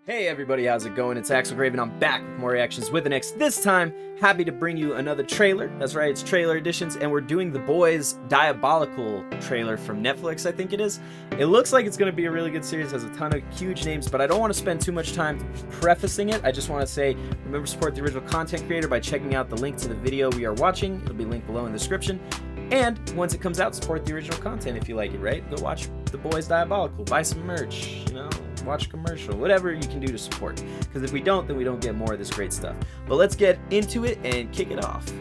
Hey everybody, how's it going? It's Axel Graven. I'm back with more reactions with the next. This time, happy to bring you another trailer. That's right, it's trailer editions, and we're doing The Boys Diabolical trailer from Netflix, I think it is. It looks like it's going to be a really good series, has a ton of huge names, but I don't want to spend too much time prefacing it. I just want to say, remember to support the original content creator by checking out the link to the video we are watching. It'll be linked below in the description. And once it comes out, support the original content if you like it, right? Go watch The Boys Diabolical, buy some merch, watch a commercial, whatever you can do to support. Because if we don't, then we don't get more of this great stuff. But let's get into it and kick it off.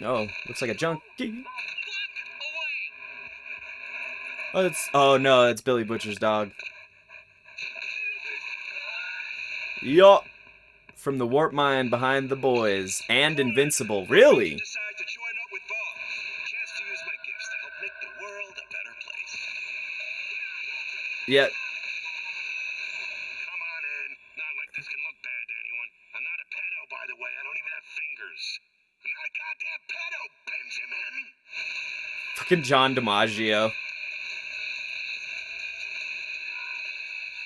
Oh, looks like a junkie. Oh no, it's Billy Butcher's dog. Yup. From the warp mind behind The Boys and Invincible. Really? Yeah. Come on in. Not like this can look bad to anyone. I'm not a pedo, by the way. I don't even have fingers. I'm not a goddamn pedo, Benjamin. Fucking John DiMaggio.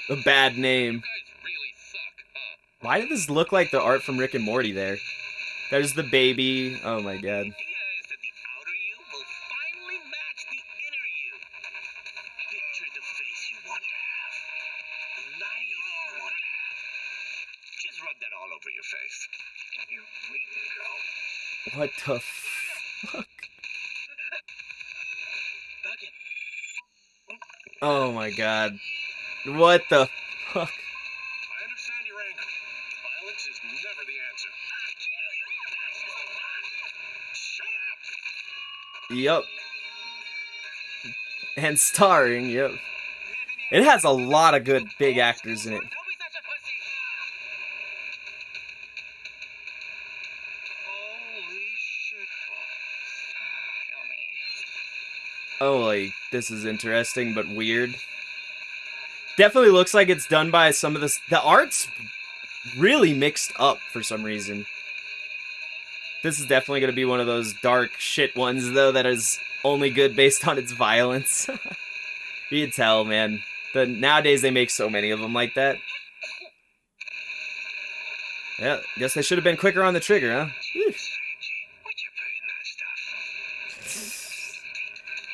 A bad name. Why did this look like the art from Rick and Morty there? There's the baby. Oh my god. What the fuck? Oh my god. What the fuck? I understand your anger. Violence is never the answer. Shut up! Yup. And starring, yep. It has a lot of good big actors in it. Oh, like, this is interesting, but weird. Definitely looks like it's done by some of this. The art's really mixed up for some reason. This is definitely going to be one of those dark shit ones, though, that is only good based on its violence. You can tell, man. Nowadays, they make so many of them like that. Yeah, guess they should have been quicker on the trigger, huh?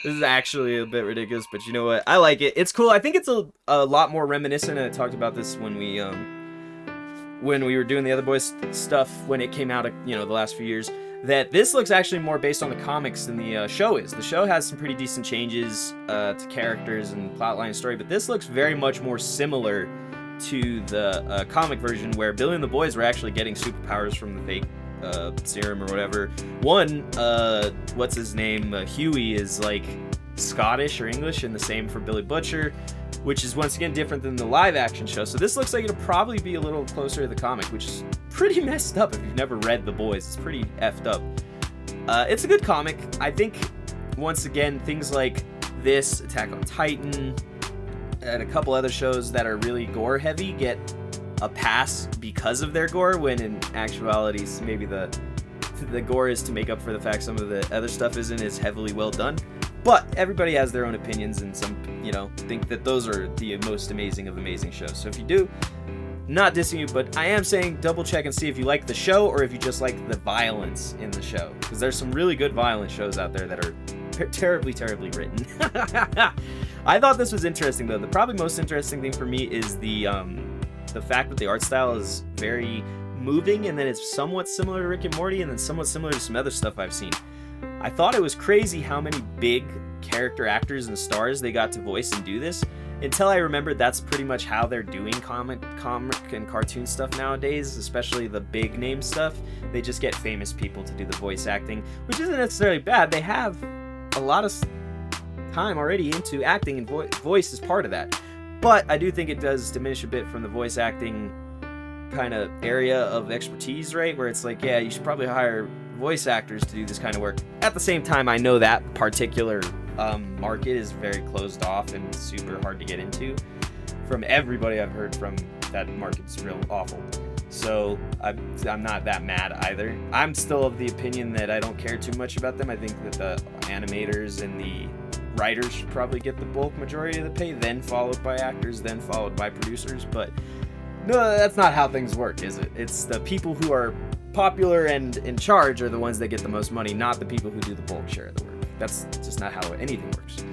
This is actually a bit ridiculous, but you know what? I like it. It's cool. I think it's a lot more reminiscent, and I talked about this when we were doing the other boys stuff when it came out, the last few years, that this looks actually more based on the comics than the show is. The show has some pretty decent changes to characters and plotline and story, but this looks very much more similar to the comic version, where Billy and the boys were actually getting superpowers from the fake serum or whatever. One, what's his name? Huey is like Scottish or English, and the same for Billy Butcher, which is once again different than the live action show. So this looks like it'll probably be a little closer to the comic, which is pretty messed up if you've never read The Boys. It's pretty effed up. It's a good comic. I think, once again, things like this, Attack on Titan, and a couple other shows that are really gore heavy get a pass because of their gore, when in actuality maybe the gore is to make up for the fact some of the other stuff isn't as heavily well done. But everybody has their own opinions, and some think that those are the most amazing of amazing shows. So if you do, not dissing you, but I am saying double check and see if you like the show or if you just like the violence in the show, because there's some really good violent shows out there that are terribly written. I thought this was interesting, though. The probably most interesting thing for me is the fact that the art style is very moving, and then it's somewhat similar to Rick and Morty, and then somewhat similar to some other stuff I've seen. I thought it was crazy how many big character actors and stars they got to voice and do this, until I remembered that's pretty much how they're doing comic and cartoon stuff nowadays, especially the big name stuff. They just get famous people to do the voice acting, which isn't necessarily bad. They have a lot of time already into acting, and voice is part of that. But I do think it does diminish a bit from the voice acting kind of area of expertise, right? Where it's like, yeah, you should probably hire voice actors to do this kind of work. At the same time, I know that particular market is very closed off and super hard to get into. From everybody I've heard from, that market's real awful. So I'm not that mad either. I'm still of the opinion that I don't care too much about them. I think that the animators and the writers should probably get the bulk majority of the pay, then followed by actors, then followed by producers. But no, that's not how things work, is it? It's the people who are popular and in charge are the ones that get the most money, not the people who do the bulk share of the work. That's just not how anything works.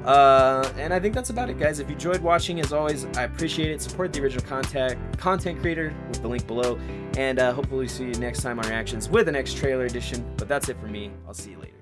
And I think that's about it, guys. If you enjoyed watching, as always, I appreciate it. Support the original content creator with the link below, and hopefully see you next time on Reactions with the next trailer edition. But that's it for me. I'll see you later.